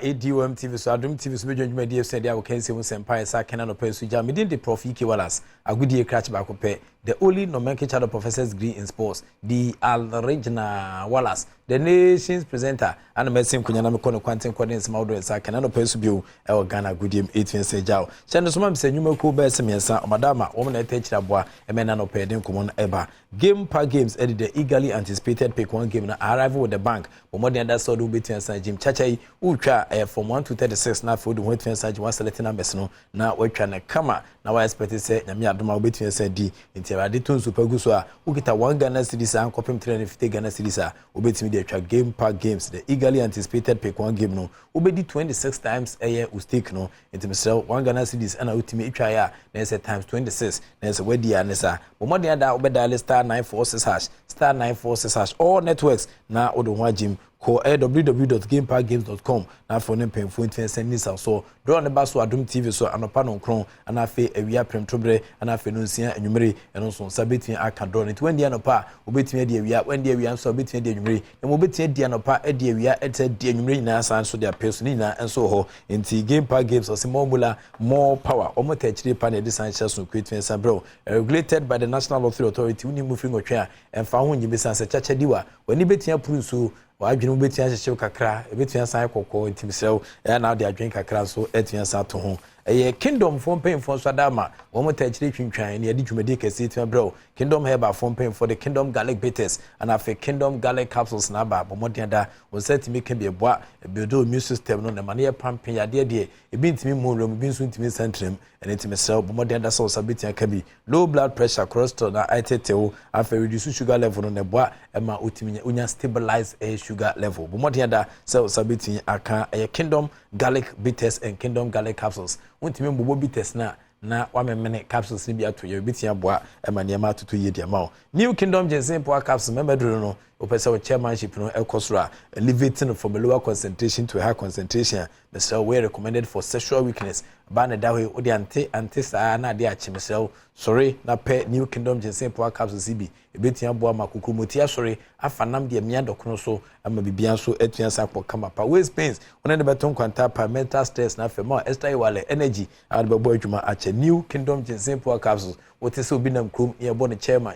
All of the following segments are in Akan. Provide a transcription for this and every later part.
Adom TV so Adom TV so be join me dey say dia we can say we senpai sa kenan no pensu ja me din the Prof EK Wallace agudie crash back up the only nomenclature of professor's degree in sports the original Wallace the nation's presenter and medicine kunya na me kono kwanten kodin ma wodo sa kenan no pensu bio e o Ghana agudie 18 say jaw chendo so ma me say nyuma ko ba se miensa madama wo na etechira boa e me na no peden komo no eba game park games the eagerly anticipated pick one game na arrival with the bank but more than that so do betin san Jim Chachai ultra from 1 to 36 na for the one fan one selecting numbers no na we try na kama na we expect say nyame adoma betin san di intiade ton super gu so a ukita 1 Ghana cedis an kopem 350 Ghana cedis a obetimi dey try game park games the eagerly anticipated pick one game no obedi 26 times u stake no intimi sell 1 Ghana cedis ana utimi try a na say times 26 na say we dia nesa but more than that obeda star 946 hash star 946 hash all networks na odo ho agim ko www.gameparkgames.com na for nem pen phone ten send nisa so draw ne ba so Adom TV so anopa no kron ana fe awia premtobre ana fe no nsia anwumere eno so sabetin aka draw ne twen dia anopa obetin dia awia wen dia awia so obetin dia anwumere na obetin dia anopa e dia awia ete dia anwumere nyina san so dia person nyina enso ho enti Game Park Games so more power omo techire pa na design so kwetwen sa bro regulated by the National Lottery Authority uni moving otwe a emfa ho nyibesan se chacha diwa wani betin apuru so wadwene betia hyehyɛ kakra betia san kokko ntimsew na de adwen kakra so etia san to ho kingdom for pain for sadama wo mo tachire twintwan ne ade dwumade kase tia bro kingdom herba for pain for the kingdom garlic bitters and afi kingdom garlic capsules na ba bomodin da wo set me kan be boa build immune system no na mane pampen yade de ebi ntimi mu rom bi nso ntimi centrum and ntimsew bomodin da so sabetia ka bi low blood pressure cholesterol na itetewo afi reduce sugar level no na boa ema utimi unya stabilize sugar level bomodin da so sabetia aka kingdom garlic bitters and kingdom garlic capsules untimi mbobo bitters na wamemene capsules ni bi ato ye bitia boa emane ma atoto ye dia ma new kingdom ginseng power capsules memedro no opesa chairmanship no ekosura elevating from a lower concentration to a high concentration the we recommended for sexual weakness bana dawe odi anti sa na dia chimsel sorry na pe new kingdom ginseng power capsules bi ebetia boa makokromoti sorry afanam de mia dokono so ama bibia so etua sakpo kama pa waist pains one de beton kwanta pa mental stress na fema extra wale energy and bebo adwuma ache new kingdom ginseng power capsules what is so binam krom ye bo ne chairman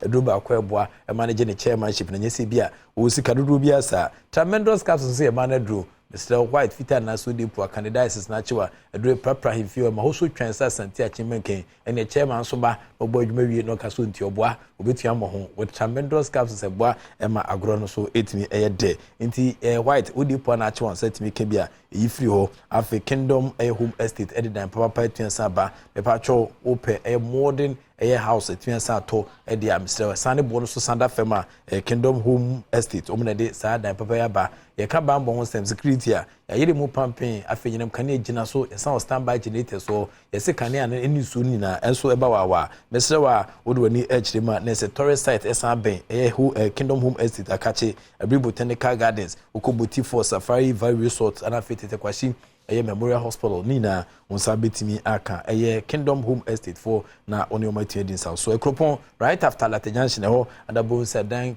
edruba akweboa e manage ne chairmanship na nyese bia wo sika dodo bia sa tremendous capsules e manadro Mr. White Fita na so de poor candidates na chiwa edre prapra himfio ma hoso twansa santi achimenken ene chairman so ba obo adwuma wie no kaso nti oboa obetua mo ho with tremendous capsules eboa e ma agro no so etimi de nti White odi poor na chiwa santi ke bia yi free ho afi kingdom home estate edidan papa twansa ba me pa cho ope modern house twansa to de Mr. Sane bo so sanda fema kingdom home estate omna de sa dan papa ya ba ye ka ba mbon sem security a ya yire mu pampin afenyinam kane gina so ye san standby generator so ye se kane an eni so nyina enso eba wawa mesrewa wodwani echirema na se tourist site esan ben kingdom home estate akache Abri Botanical Gardens okoboti for safari valley resort ana fetete kwashi Memorial Hospital nina unsa betimi aka kingdom home estate for na oni omati edin south so ekropon right after Latte Junction ho adabo sadan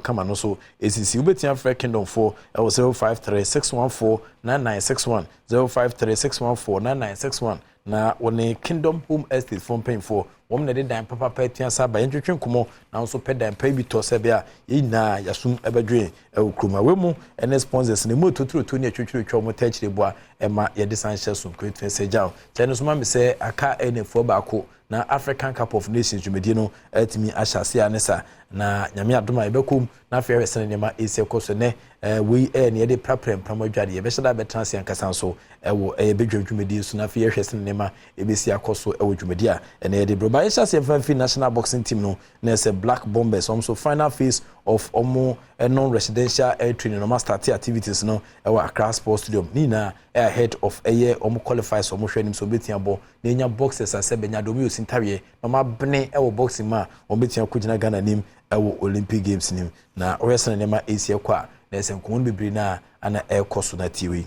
kama no so esisi ubetia free kingdom for 0536149961 0536149961 na woni kingdom home estate for paying for wom na de dan papa patia saba entwetwen kumo na nso pedan pa bi to se bia yina yasum ebedwe ekroma wemu ene sponsors ne mo totoro ni atwetwe mo tachire boa ema ye de sanche sum kwetwe se jaw chane so ma me se aka enefo ba ko na African Cup of Nations jumedi no atimi ahyase anesa na nyame adoma ebekum na fe resene nema ese koso ne we ne de praprem pramadwade ye beheda betranse ankasa so ewo bedwa jumedi so na fe resene nema ebesi akoso ewo jumedi a ene de broba ahyase fanfi national boxing team no na se Black Bombers also final phase of non residential air training no master activities no ewo Accra Sports Stadium nina ahead of qualifiers so hwenim so betia bo na nya boxers asebenya domi osintawe no ma bene ewo boxing ma betia kugina Ghana nim ewo Olympic Games nim na oyesana nema esi kwa na esenkomon bibiri na ana ekoso na tiwi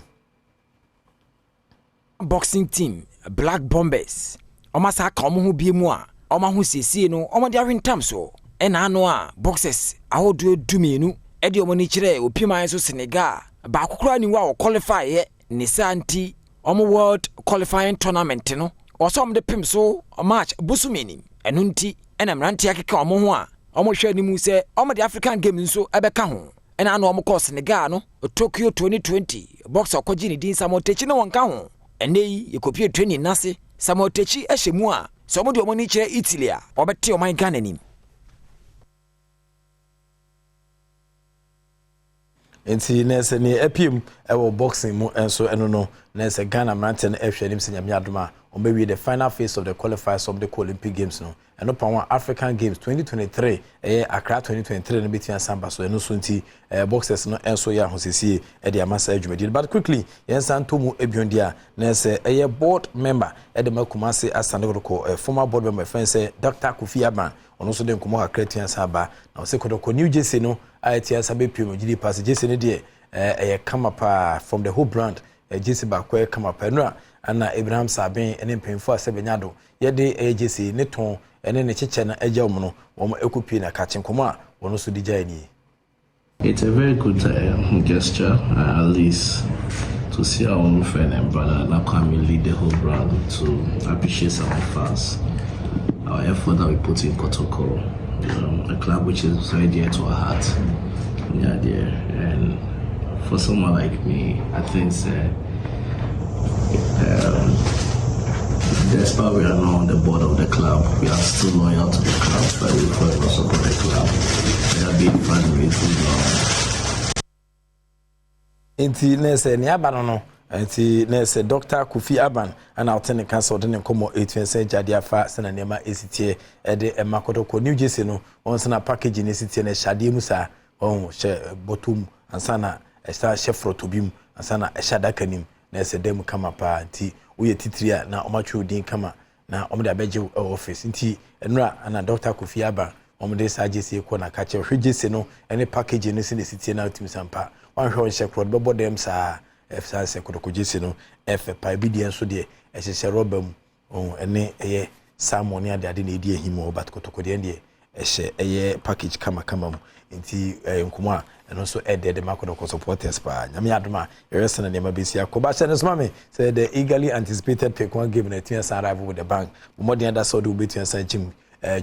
boxing team Black Bombers omasa ka omo ho biemu a oma ho siesie no omo de awentam so ena ano a boxers ahodo dumienu edi omo ni kire opiman so Senegal ba kokora ni wa qualify ye ni santi omo world qualifying tournament no osom de pim so match busumeni enu nti ena mranti akeka omo ho a omo hwe ni mu se omo de African Games nso ebeka ho ena na omo course Senegal no Tokyo 2020 boxer kwaji ni din Samotechi no wonka ho ene yi yekopie training nase Samotechi ehemu a so omo de omo ni kire Italy a obete oman Ghana nim enti nese ni epim ewo boxing mu enso eno no nese Ghana mountain ehwe nim se nyame adoma on be the final phase of the qualifiers of the Olympic Games no eno pa African Games 2023 Accra 2023 no betia samba so eno so nti boxers no enso ya hosisi de amasa adwumadi but quickly yensan to mu ebiondia nese board member de makumase asandeko former board member friend Dr. Kofi Aban ono so de nkomo akra tia samba na se kodoko New Jersey no atia sabe pimo gidi pass Jersey ne de come up from the whole brand Jersey ba kwa come up no ana Abraham Sabin ene mpemfo asebenyado yede Jersey ne ton ene ne cheche na agya omo no wo ekupi na kache nkomo a wono so digya ni. It's a very good gesture, at least to see our own friend and brother Nakwame lead the whole brand, to appreciate some of us, our effort that we put in Kotoko, a club which is very dear to our heart. Yeah, dear. And for someone like me, I think despite we are not on the board of the club, we are still loyal to the club, but we forever support the club. We are big fans. Inti nese ni abano no inti nese Dr. Kofi Aban ana alternate council de nkomo 8 jade afa sena nema esitie de emakodoko New Jersey no onse na package ni esitie na shade musa on she botum ansana esta chef rotobim ansana eshada kanim nese dem kama pa nti uye titria na omachu din kama na omde abeje office nti enura ana Dr. Kofi Aban omde sa Jersey ko na kache hwe Jersey no ene package ni esitie na otim sampa one hwe shekro bebo dem sa efsa se kodoko Jersey no efe pa bidie nso de ehye robam ene eye salmon ya de ade na edi ehimo but kotoko de ende ehye package kama mu nti nkomo a eno so ede de makodoko supporters pa nyame adoma yeresena ne mabesi akoba hye ne so mame say the eagerly anticipated pick one game na tia san arrive with the bank modern that so do betia san jim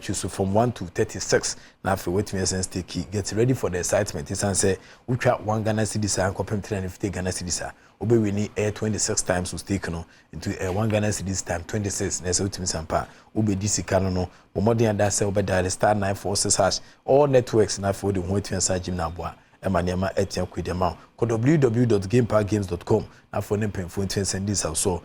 choose from 1 to 36 na for wetin sense take get ready for the excitement is say utwa 1 Ghana cedis and compare 350 Ghana cedis obe wini 26 times was taken no into 1 Ghana cedis time 26 na say wetin sampa obe disika no modern that say obe dial star 946# all networks na for the wetin san jim na boa emanema etia kwidema ko www.gameparkgames.com na for nem penfo send this also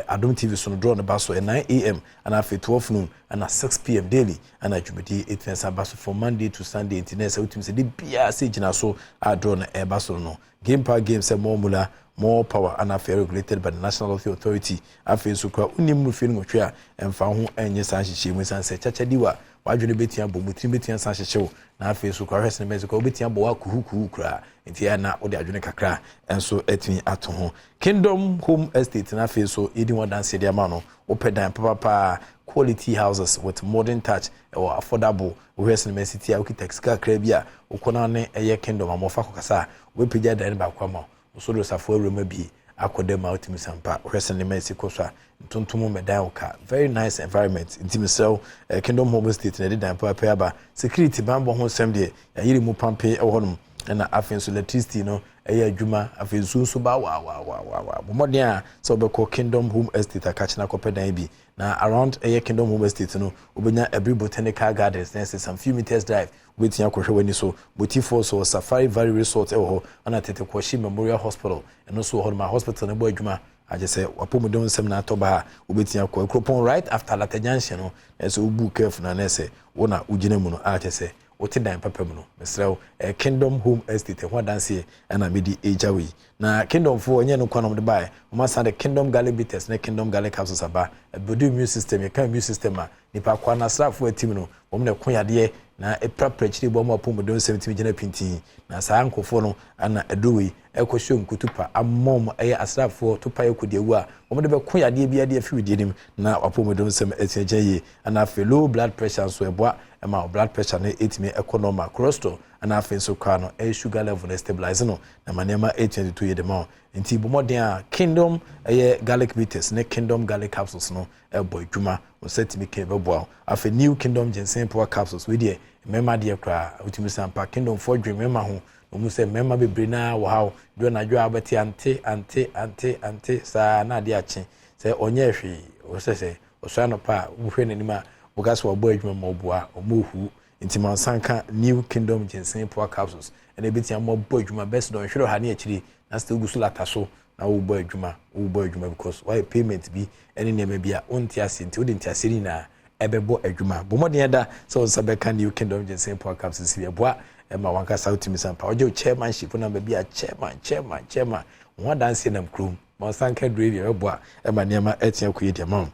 Adom TV so no draw no baso 9 am and after 12 noon and 6 pm daily and ajumedi 8 baso from Monday to Sunday internet so utim se di bia se gina so a draw no baso no Game Park Games say more mula more power and affair regulated by the National Health Authority after so kwa unimu feeling otwa emfa ho enye san hihye mu san se chacha diwa wadwene betia bo mutrim betia san hihye na after so kwa hwese mexico betia bo wa kuhu kura nti ya na ode adwene kakra enso etini ato ho Kingdom Home Estate na after so edi one dance dia ma no opedan papa quality houses with modern touch or affordable hwese me city architects kakra bia ukona ne eye Kingdom amofa kokasa we pija dan ba kwa ma so do safo rema bi akodem outim sampa hwese ne mexico so tuntum medan oka very nice environment intimisel Kingdom Home Estate na dan papa aba security bambo ho sem de yiri mu pampe ehonum na afenso electricity no adwuma afenso so ba wa modern a so be call Kingdom Home Estate akachina kopedan bi na around Kingdom Home Estate no obenya every botanical gardens na some few meters drive wetin akohwe wani so motifo so Safari Valley Resort ho ana tete Kwashi Memorial Hospital eno so ho ma hospital na bo adwuma aje say wapomodon sem na atoba obetia kwa Kropon right after Lata Junction no so ubu careful na nese wona ugina mu no aje say wote dan papa mu no mesrew Kingdom Home Estate ho danse na medi ejawi na Kingdom fo onye no kwanom de bai o ma sa the Kingdom Garlic Bitters na Kingdom Garlic Capsules aba bodu immune system ka immune system a nipa kwa na srafo atim no wo me ko yade na epra chiri bo ma pomodon 70 gina pintin na sa ankofo no ana edowi ekwohwe nkutupa ammom asrafo topa yekodewu a wo me de be ko yade bia de afi widie nim na wapomodon 70 etiaje ana fe low blood pressure so eboa ɛma blood pressure no ɛtumi ɛkɔ normal cholesterol ana afei nso kwa no sugar level no stabilize no na manema 822 yɛ de ma nti bomɔden a kingdom garlic bitters ne kingdom garlic capsules no ɛbɔ adwuma wo setimi ke bɛboa afei new kingdom ginseng power capsules we deɛ mema deɛ kra utimi sampa kingdom for dream mema ho omu sɛ mema bebre na wo haw do na dwo abɛte ante saa na de akye sɛ onye hwe wo sɛ osua no pa wo hwe nanim a wo gas wo bɔ adwuma ma oboa omohu nti mansanka new kingdom ginseng power capsules ene betia mo bɔ adwuma best don hwero ha ne akiri na still gusu lata so na wo bɔ adwuma because why payment bi ene ne bi a onti ase nti wodi nti ase ni na ebebo adwuma bomodin da so sabeka new kingdom ginseng power capsules bi eboa ma wanka sauti misampa oje chairmanship na bi a chairman won dance nam krom mansanka drive eboa ma niam etia koye de ma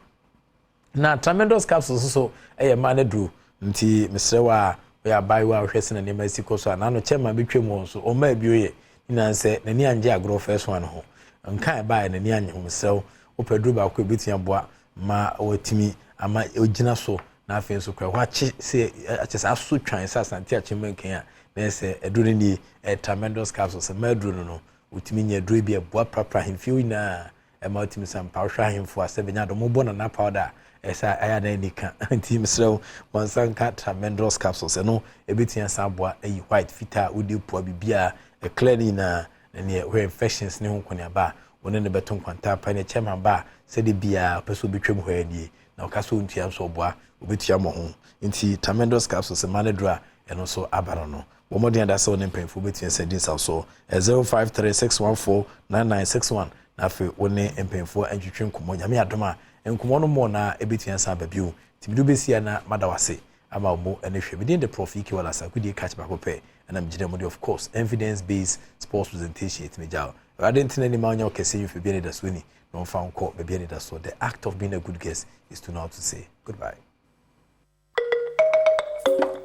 na tremendous capsules so ma na dru nti mesrewa we abaiwa hwese na niam asiko so na no chairman betwem so o ma bioye ina se nani anje agro first one ho nka ba nani anye ho mesrew o pedro ba ko betia boa ma watimi ama ogina so na afei nso kwa wache se achesa aso twan sa asante achemenken a na se eduro ni tremendous capsules ma eduro no utimi nya eduro bi eboa prapra hemfio na ma utimi sampa hwa hemfo asebenya do mo bona na powder esa aya na nika nti mesrew monsanka tremendous capsules no ebetia saboa ayi white fita udi po bibia cleaning na ne we infections ne ho konia ba woni ne beton kwanta pa ne chema ba se de bia peso betwem ho ani na okaso ntua so boa obetua mo ho nti tremendous capsules manedra eno so abaro no wo modern da so ne mpemfo betua se din so 0536149961 na afi woni mpemfo antwetwe nkomo nyame adoma nkomo no mo na ebetua sa babio tibidu besia na madawase ama mo ene hwe bidin the prof iki wala sa kudi catch back up and I'm jidem of course evidence based sports presentation it me jaw radent ni ma onye okese you fi bi ni da so ni no found court be bi ni da so the act of being a good guest is to know how to say goodbye.